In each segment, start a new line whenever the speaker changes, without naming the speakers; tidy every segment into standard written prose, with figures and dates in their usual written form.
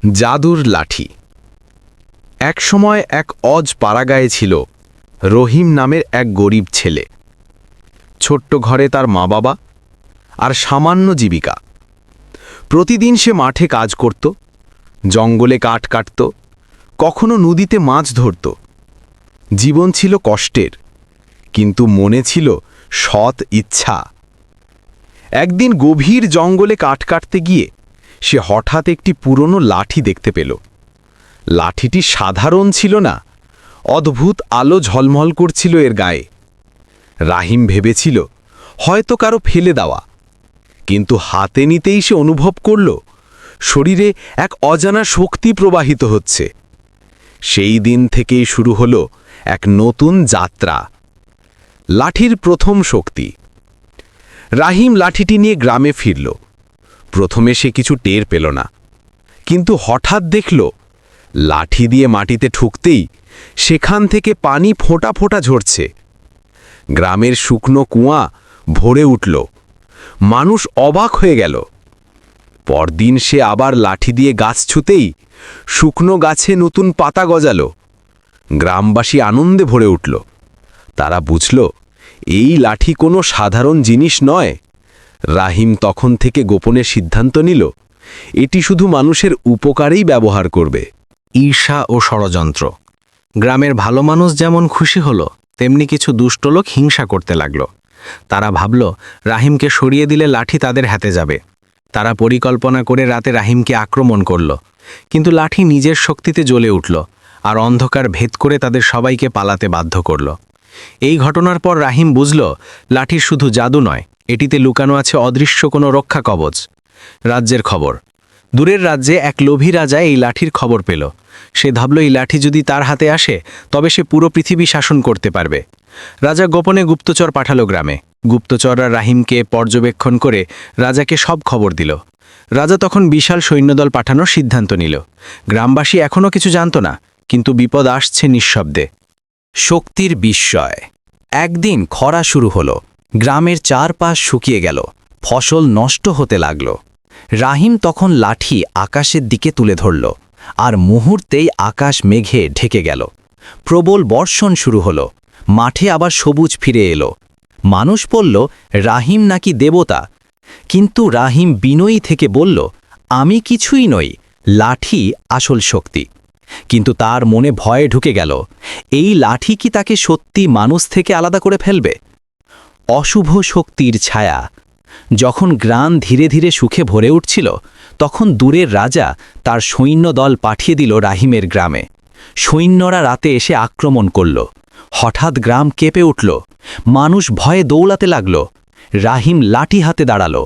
জাদুর লাঠি। এক সময় এক অজ পাড়াগায়ে ছিল রহিম নামের এক গরিব ছেলে। ছোট্ট ঘরে তার মা বাবা আর সামান্য জীবিকা। প্রতিদিন সে মাঠে কাজ করত, জঙ্গলে কাঠ কাটত, কখনো নদীতে মাছ ধরত। জীবন ছিল কষ্টের, কিন্তু মনে ছিল সৎ ইচ্ছা। একদিন গভীর জঙ্গলে কাঠ কাটতে গিয়ে সে হঠাৎ একটি পুরনো লাঠি দেখতে পেল। লাঠিটি সাধারণ ছিল না, অদ্ভুত আলো ঝলমল করছিল এর গায়ে। রাহিম ভেবেছিল হয়তো কারো ফেলে দেওয়া, কিন্তু হাতে নিতেই সে অনুভব করল শরীরে এক অজানা শক্তি প্রবাহিত হচ্ছে। সেই দিন থেকেই শুরু হলো এক নতুন যাত্রা। লাঠির প্রথম শক্তি। রাহিম লাঠিটি নিয়ে গ্রামে ফিরল। প্রথমে সে কিছু টের পেল না, কিন্তু হঠাৎ দেখল লাঠি দিয়ে মাটিতে ঠুকতেই সেখান থেকে পানি ফোঁটা ফোঁটা ঝরছে। গ্রামের শুকনো কুয়া ভরে উঠল। মানুষ অবাক হয়ে গেল। পরদিন সে আবার লাঠি দিয়ে গাছ ছুঁতেই শুকনো গাছে নতুন পাতা গজালো। গ্রামবাসী আনন্দে ভরে উঠল। তারা বুঝল এই লাঠি কোনো সাধারণ জিনিস নয়। রাহিম তখন থেকে গোপনে সিদ্ধান্ত নিল এটি শুধু মানুষের উপকারেই ব্যবহার করবে।
ঈর্ষা ও ষড়যন্ত্র। গ্রামের ভালো মানুষ যেমন খুশি হলো, তেমনি কিছু দুষ্ট লোক হিংসা করতে লাগল। তারা ভাবল রাহিমকে সরিয়ে দিলে লাঠি তাদের হাতে যাবে। তারা পরিকল্পনা করে রাতে রাহিমকে আক্রমণ করল, কিন্তু লাঠি নিজের শক্তিতে জ্বলে উঠল আর অন্ধকার ভেদ করে তাদের সবাইকে পালাতে বাধ্য করল। এই ঘটনার পর রাহিম বুঝল লাঠির শুধু জাদু নয়, এটিতে লুকানো আছে অদৃশ্য কোনো রক্ষা কবচ। রাজ্যের খবর। দূরের রাজ্যে এক লোভী রাজা এই লাঠির খবর পেল। সে ভাবল এই লাঠি যদি তার হাতে আসে তবে সে পুরো পৃথিবী শাসন করতে পারবে। রাজা গোপনে গুপ্তচর পাঠালো গ্রামে। গুপ্তচররা রাহিমকে পর্যবেক্ষণ করে রাজাকে সব খবর দিল। রাজা তখন বিশাল সৈন্যদল পাঠানোর সিদ্ধান্ত নিল। গ্রামবাসী এখনও কিছু জানত না, কিন্তু বিপদ আসছে নিঃশব্দে।
শক্তির বিস্ময়। একদিন খরা শুরু হলো। গ্রামের চারপাশ শুকিয়ে গেল, ফসল নষ্ট হতে লাগল। রাহিম তখন লাঠি আকাশের দিকে তুলে ধরল, আর মুহূর্তেই আকাশ মেঘে ঢেকে গেল। প্রবল বর্ষণ শুরু হলো। মাঠে আবার সবুজ ফিরে এলো। মানুষ বলল রাহিম নাকি দেবতা, কিন্তু রাহিম বিনয়ী থেকে বলল আমি কিছুই নই, লাঠি আসল শক্তি। কিন্তু তার মনে ভয়ে ঢুকে গেল, এই লাঠি কি তাকে সত্যি মানুষ থেকে আলাদা করে ফেলবে? অশুভ শক্তির ছায়া। যখন গ্রাম ধীরে ধীরে সুখে ভরে উঠছিল, তখন দূরের রাজা তার সৈন্যদল পাঠিয়ে দিল রাহিমের গ্রামে। সৈন্যরা রাতে এসে আক্রমণ করল। হঠাৎ গ্রাম কেঁপে উঠল। মানুষ ভয়ে দৌড়াতে লাগল। রাহিম লাঠি হাতে দাঁড়ালো।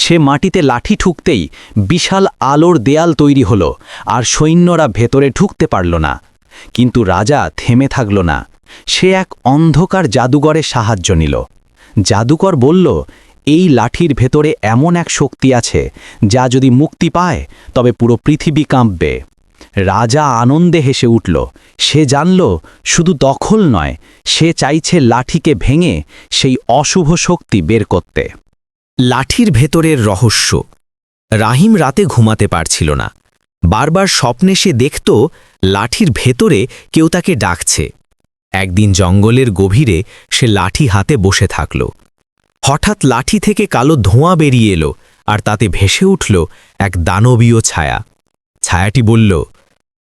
সে মাটিতে লাঠি ঠুকতেই বিশাল আলোর দেয়াল তৈরি হলো, আর সৈন্যরা ভেতরে ঢুকতে পারল না। কিন্তু রাজা থেমে থাকল না। সে এক অন্ধকার জাদুকরের সাহায্য নিল। জাদুকর বলল এই লাঠির ভেতরে এমন এক শক্তি আছে যা যদি মুক্তি পায় তবে পুরো পৃথিবী কাঁপবে। রাজা আনন্দে হেসে উঠল। সে জানল শুধু দখল নয়, সে চাইছে লাঠিকে ভেঙে সেই অশুভ শক্তি বের করতে। লাঠির ভেতরের রহস্য। রাহিম রাতে ঘুমাতে পারছিল না। বারবার স্বপ্নে সে দেখত লাঠির ভেতরে কেউ তাকে ডাকছে। একদিন জঙ্গলের গভীরে সে লাঠি হাতে বসে থাকল। হঠাৎ লাঠি থেকে কালো ধোঁয়া বেরিয়ে এলো, আর তাতে ভেসে উঠল এক দানবীয় ছায়া। ছায়াটি বলল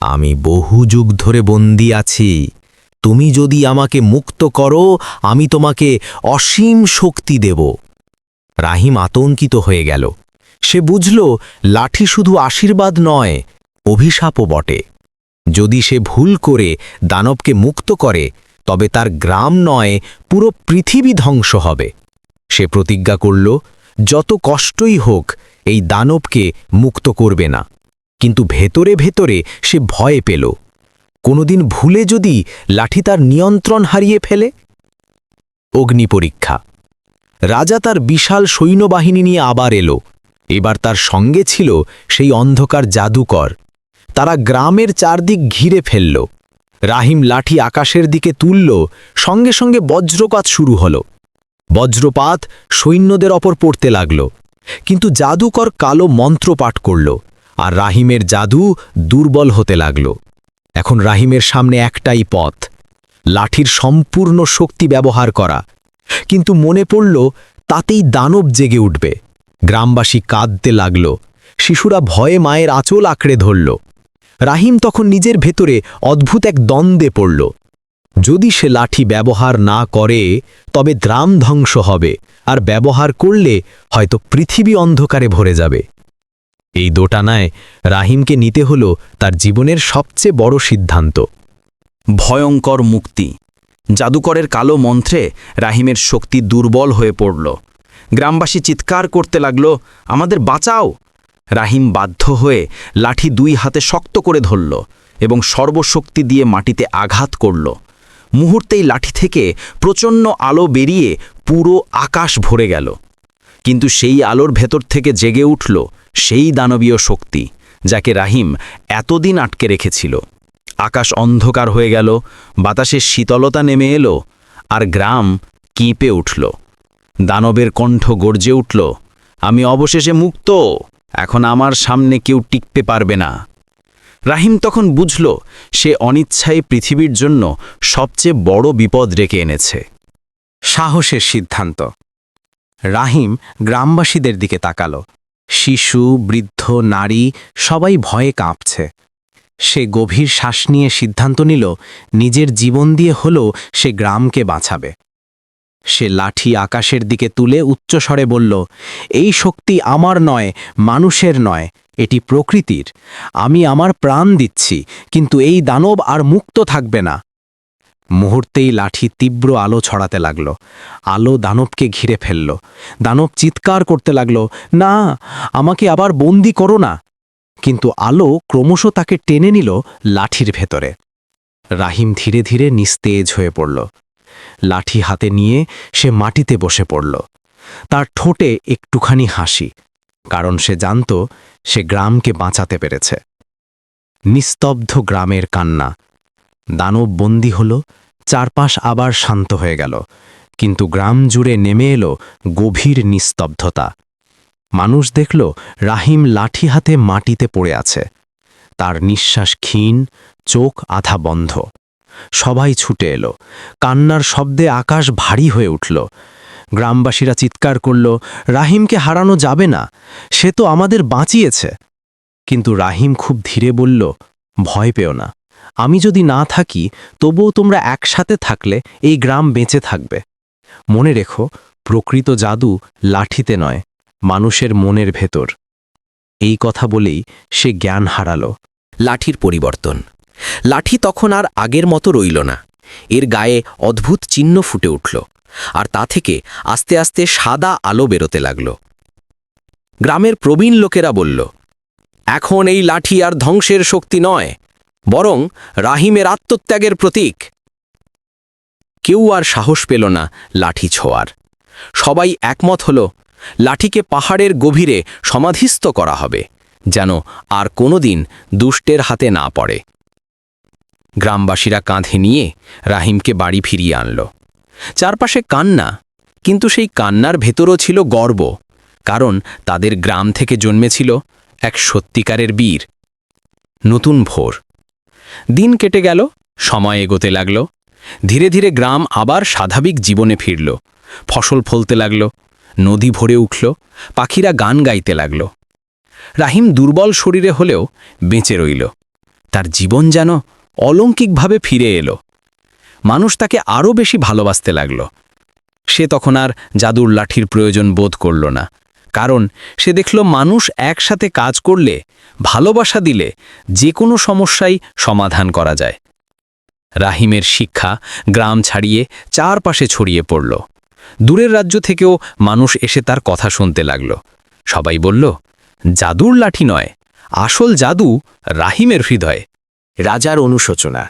আমি বহু যুগ ধরে বন্দী আছি। তুমি যদি আমাকে মুক্ত করো, আমি তোমাকে অসীম শক্তি দেব। রাহিম আতঙ্কিত হয়ে গেল। সে বুঝল লাঠি শুধু আশীর্বাদ নয়, অভিশাপও বটে। যদি সে ভুল করে দানবকে মুক্ত করে তবে তার গ্রাম নয়, পুরো পৃথিবী ধ্বংস হবে। সে প্রতিজ্ঞা করল যত কষ্টই হোক এই দানবকে মুক্ত করবে না। কিন্তু ভেতরে ভেতরে সে ভয় পেল, কোনোদিন ভুলে যদি লাঠি তার নিয়ন্ত্রণ হারিয়ে ফেলে। অগ্নি পরীক্ষা। রাজা তার বিশাল সৈন্যবাহিনী নিয়ে আবার এলো। এবার তার সঙ্গে ছিল সেই অন্ধকার জাদুকর। তারা গ্রামের চারদিক ঘিরে ফেলল। রাহিম লাঠি আকাশের দিকে তুলল, সঙ্গে সঙ্গে বজ্রপাত শুরু হল। বজ্রপাত সৈন্যদের ওপর পড়তে লাগল, কিন্তু জাদুকর কালো মন্ত্র পাঠ করল,
আর রাহিমের জাদু দুর্বল হতে লাগল। এখন রাহিমের সামনে একটাই পথ, লাঠির সম্পূর্ণ শক্তি ব্যবহার করা। কিন্তু মনে পড়ল তাতেই দানব জেগে উঠবে। গ্রামবাসী কাঁদতে লাগল, শিশুরা ভয়ে মায়ের আঁচল আঁকড়ে ধরল। রাহিম তখন নিজের ভেতরে অদ্ভুত এক দ্বন্দ্বে পড়ল। যদি সে লাঠি ব্যবহার না করে তবে গ্রাম ধ্বংস হবে, আর ব্যবহার করলে হয়তো পৃথিবী অন্ধকারে ভরে যাবে। এই দোটানায় রাহিমকে নিতে হলো তার জীবনের সবচেয়ে বড় সিদ্ধান্ত।
ভয়ঙ্কর মুক্তি। জাদুকরের কালো মন্ত্রে রাহিমের শক্তি দুর্বল হয়ে পড়ল। গ্রামবাসী চিৎকার করতে লাগল, আমাদের বাঁচাও! রাহিম বাধ্য হয়ে লাঠি 2 হাতে শক্ত করে ধরল এবং সর্বশক্তি দিয়ে মাটিতে আঘাত করল। মুহূর্তেই লাঠি থেকে প্রচণ্ড আলো বেরিয়ে পুরো আকাশ ভরে গেল। কিন্তু সেই আলোর ভেতর থেকে জেগে উঠল সেই দানবীয় শক্তি, যাকে রাহিম এতদিন আটকে রেখেছিল। আকাশ অন্ধকার হয়ে গেল, বাতাসের শীতলতা নেমে এলো, আর গ্রাম কেঁপে উঠল। দানবের কণ্ঠ গর্জে উঠল, আমি অবশেষে মুক্ত, এখন আমার সামনে কেউ টিকতে পারবে না। রাহিম তখন বুঝল সে অনিচ্ছায় পৃথিবীর জন্য সবচেয়ে বড় বিপদ ডেকে এনেছে।
সাহসের সিদ্ধান্ত। রাহিম গ্রামবাসীদের দিকে তাকালো। শিশু, বৃদ্ধ, নারী সবাই ভয়ে কাঁপছে। সে গভীর শ্বাস নিয়ে সিদ্ধান্ত নিল নিজের জীবন দিয়ে হলেও সে গ্রামকে বাঁচাবে। সে লাঠি আকাশের দিকে তুলে উচ্চস্বরে বলল, এই শক্তি আমার নয়, মানুষের নয়, এটি প্রকৃতির। আমি আমার প্রাণ দিচ্ছি, কিন্তু এই দানব আর মুক্ত থাকবে না। মুহূর্তেই লাঠি তীব্র আলো ছড়াতে লাগল। আলো দানবকে ঘিরে ফেলল। দানব চিৎকার করতে লাগল, না, আমাকে আবার বন্দি করো না। কিন্তু আলো ক্রমশ তাকে টেনে নিল লাঠির ভেতরে। রাহিম ধীরে ধীরে নিস্তেজ হয়ে পড়ল। লাঠি হাতে নিয়ে সে মাটিতে বসে পড়ল। তার ঠোঁটে একটুখানি হাসি, কারণ সে জানত সে গ্রামকে বাঁচাতে পেরেছে। নিস্তব্ধ গ্রামের কান্না। দানব বন্দী হল, চারপাশ আবার শান্ত হয়ে গেল, কিন্তু গ্রাম জুড়ে নেমে এলো গভীর নিস্তব্ধতা। মানুষ দেখল রাহিম লাঠি হাতে মাটিতে পড়ে আছে, তার নিঃশ্বাস ক্ষীণ, চোখ আধা বন্ধ। সবাই ছুটে এলো, কান্নার শব্দে আকাশ ভারী হয়ে উঠল। গ্রামবাসীরা চিৎকার করল, রাহিমকে হারানো যাবে না, সে তো আমাদের বাঁচিয়েছে। কিন্তু রাহিম খুব ধীরে বলল, ভয় পেও না, আমি যদি না থাকি তবুও তোমরা একসাথে থাকলে এই গ্রাম বেঁচে থাকবে। মনে রেখো, প্রকৃত জাদু লাঠিতে নয়, মানুষের মনের ভেতর। এই কথা বলেই সে জ্ঞান হারালো।
লাঠির পরিবর্তন। লাঠি তখন আর আগের মতো রইল না। এর গায়ে অদ্ভুত চিহ্ন ফুটে উঠল, আর তা থেকে আস্তে আস্তে সাদা আলো বেরোতে লাগল। গ্রামের প্রবীণ লোকেরা বলল, এখন এই লাঠি আর ধ্বংসের শক্তি নয়, বরং রাহিমের আত্মত্যাগের প্রতীক। কেউ আর সাহস পেল না লাঠি ছোঁয়ার। সবাই একমত হল, লাঠিকে পাহাড়ের গভীরে সমাধিস্থ করা হবে, যেন আর কোনোদিন দুষ্টের হাতে না পড়ে। গ্রামবাসীরা কাঁধে নিয়ে রাহিমকে বাড়ি ফিরিয়ে আনল। চারপাশে কান্না, কিন্তু সেই কান্নার ভেতরও ছিল গর্ব, কারণ তাদের গ্রাম থেকে জন্মেছিল এক সত্যিকারের বীর। নতুন ভোর। দিন কেটে গেল, সময় এগোতে লাগল। ধীরে ধীরে গ্রাম আবার স্বাভাবিক জীবনে ফিরল। ফসল ফলতে লাগল, নদী ভরে উঠল, পাখিরা গান গাইতে লাগল। রাহিম দুর্বল শরীরে হলেও বেঁচে রইল। তার জীবন যেন অলৌকিকভাবে ফিরে এলো। মানুষ তাকে আরও বেশি ভালোবাসতে লাগল। সে তখন আর জাদুর লাঠির প্রয়োজন বোধ করল না, কারণ সে দেখল মানুষ একসাথে কাজ করলে, ভালোবাসা দিলে যে কোনো সমস্যাই সমাধান করা যায়। রাহিমের শিক্ষা গ্রাম ছাড়িয়ে চারপাশে ছড়িয়ে পড়ল। দূরের রাজ্য থেকেও মানুষ এসে তার কথা শুনতে লাগল। সবাই বলল, জাদুর লাঠি নয়, আসল জাদু রাহিমের হৃদয়ে।
রাজার অনুশোচনা।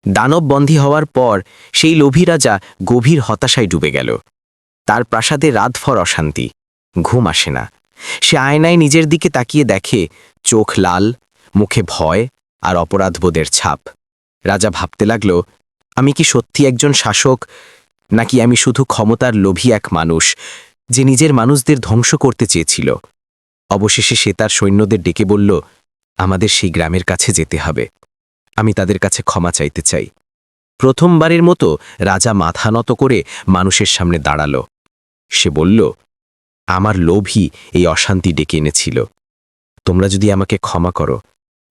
দানব বন্দী হওয়ার পর সেই লোভী রাজা গভীর হতাশায় ডুবে গেল। তার প্রাসাদে রাতভর অশান্তি, ঘুম আসে না। সে আয়নায় নিজের দিকে তাকিয়ে দেখে, চোখ লাল, মুখে ভয় আর অপরাধবোধের ছাপ। রাজা ভাবতে লাগল, আমি কি সত্যি একজন শাসক, নাকি আমি শুধু ক্ষমতার লোভী এক মানুষ যে নিজের মানুষদের ধ্বংস করতে চেয়েছিল? অবশেষে সে তার সৈন্যদের ডেকে বলল, আমাদের সেই গ্রামের কাছে যেতে হবে। আমি তাদের কাছে ক্ষমা চাইতে চাই। প্রথমবারের মতো রাজা মাথা নত করে মানুষের সামনে দাঁড়াল। সে বলল, আমার লোভই এই অশান্তি ডেকে এনেছিল। তোমরা যদি আমাকে ক্ষমা করো,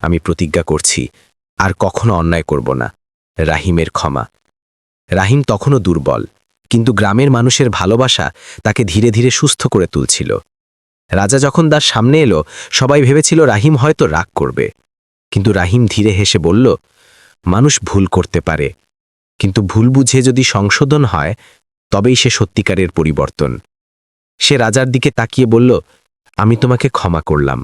আমি প্রতিজ্ঞা করছি আর কখনো অন্যায় করব না। রাহিমের ক্ষমা। রাহিম তখনও দুর্বল, কিন্তু গ্রামের মানুষের ভালোবাসা তাকে ধীরে ধীরে সুস্থ করে তুলছিল। রাজা যখন তার সামনে এলো, সবাই ভেবেছিল রাহিম হয়তো রাগ করবে, কিন্তু রাহিম ধীরে হেসে বলল, মানুষ ভুল করতে পারে, কিন্তু ভুল বুঝে যদি সংশোধন হয় তবেই সে সত্যিকারের পরিবর্তন। সে রাজার দিকে তাকিয়ে বলল, আমি তোমাকে ক্ষমা করলাম,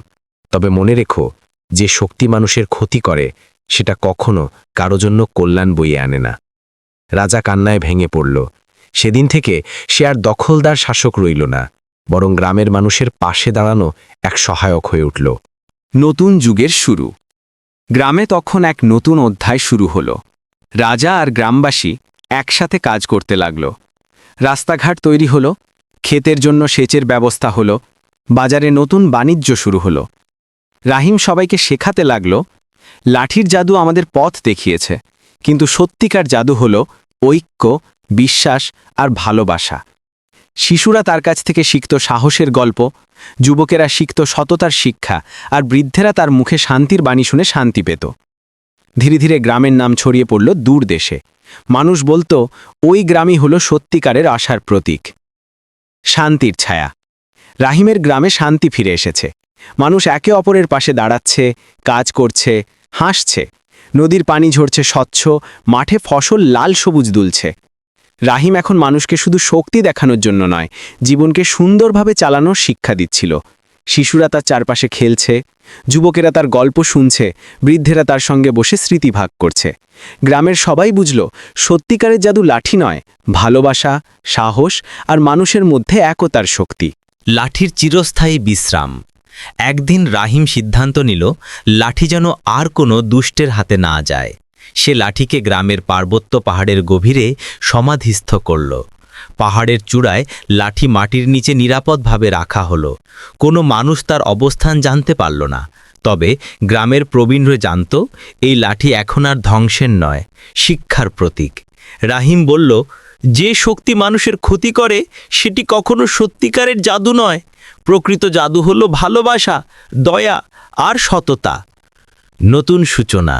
তবে মনে রেখো, যে শক্তি মানুষের ক্ষতি করে সেটা কখনো কারো জন্য কল্যাণ বইয়ে আনে না। রাজা কান্নায় ভেঙে পড়ল। সেদিন থেকে সে আর দখলদার শাসক রইল না, বরং গ্রামের মানুষের পাশে দাঁড়ানো এক সহায়ক হয়ে উঠল।
নতুন যুগের শুরু। গ্রামে তখন এক নতুন অধ্যায় শুরু হলো। রাজা আর গ্রামবাসী একসাথে কাজ করতে লাগল। রাস্তাঘাট তৈরি হলো, ক্ষেতের জন্য সেচের ব্যবস্থা হলো, বাজারে নতুন বাণিজ্য শুরু হলো। রাহিম সবাইকে শেখাতে লাগল, লাঠির জাদু আমাদের পথ দেখিয়েছে, কিন্তু সত্যিকার জাদু হলো ঐক্য, বিশ্বাস আর ভালোবাসা। শিশুরা তার কাছ থেকে শিখত সাহসের গল্প, যুবকেরা শিখত সততার শিক্ষা, আর বৃদ্ধেরা তার মুখে শান্তির বাণী শুনে শান্তি পেত। ধীরে ধীরে গ্রামের নাম ছড়িয়ে পড়ল দূর দেশে। মানুষ বলতো, ওই গ্রামই হলো সত্যিকারের আশার প্রতীক। শান্তির ছায়া। রাহিমের গ্রামে শান্তি ফিরে এসেছে। মানুষ একে অপরের পাশে দাঁড়াচ্ছে, কাজ করছে, হাসছে। নদীর পানি ঝরছে স্বচ্ছ, মাঠে ফসল লাল সবুজ দুলছে। রাহিম এখন মানুষকে শুধু শক্তি দেখানোর জন্য নয়, জীবনকে সুন্দরভাবে চালানোর শিক্ষা দিচ্ছিল। শিশুরা তার চারপাশে খেলছে, যুবকেরা তার গল্প শুনছে, বৃদ্ধেরা তার সঙ্গে বসে স্মৃতি ভাগ করছে। গ্রামের সবাই বুঝল, সত্যিকারের জাদু লাঠি নয়, ভালোবাসা, সাহস আর মানুষের মধ্যে একতার শক্তি।
লাঠির চিরস্থায়ী বিশ্রাম। একদিন রাহিম সিদ্ধান্ত নিল, লাঠি যেন আর কোনো দুষ্টের হাতে না যায়। সে লাঠিকে গ্রামের পার্বত্য পাহাড়ের গভীরে সমাধিস্থ করল। পাহাড়ের চূড়ায় লাঠি মাটির নিচে নিরাপদভাবে রাখা হলো। কোনো মানুষ তার অবস্থান জানতে পারল না, তবে গ্রামের প্রবীণরা জানত, এই লাঠি এখন আর ধ্বংসের নয়, শিক্ষার প্রতীক। রাহিম বলল, যে শক্তি মানুষের ক্ষতি করে সেটি কখনো সত্যিকারের জাদু নয়। প্রকৃত জাদু হলো ভালোবাসা, দয়া আর সততা। নতুন সূচনা।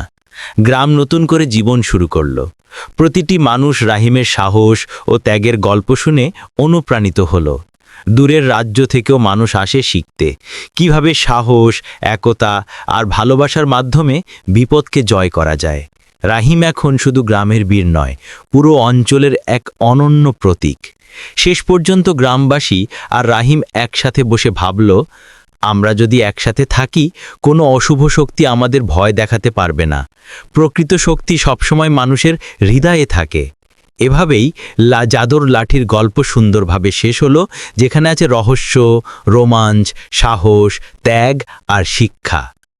গ্রাম নতুন করে জীবন শুরু করল। প্রতিটি মানুষ রাহিমের সাহস ও ত্যাগের গল্প শুনে অনুপ্রাণিত হলো। দূরের রাজ্য থেকেও মানুষ আসে শিখতে, কিভাবে সাহস, একতা আর ভালোবাসার মাধ্যমে বিপদকে জয় করা যায়। রাহিম এখন শুধু গ্রামের বীর নয়, পুরো অঞ্চলের এক অনন্য প্রতীক। শেষ পর্যন্ত গ্রামবাসী আর রাহিম একসাথে বসে ভাবল, আমরা যদি একসাথে থাকি, কোনো অশুভ শক্তি আমাদের ভয় দেখাতে পারবে না। প্রকৃত শক্তি সবসময় মানুষের হৃদয়ে থাকে। এভাবেই জাদুর লাঠির গল্প সুন্দরভাবে শেষ হলো, যেখানে আছে রহস্য, রোমাঞ্চ, সাহস, ত্যাগ আর শিক্ষা।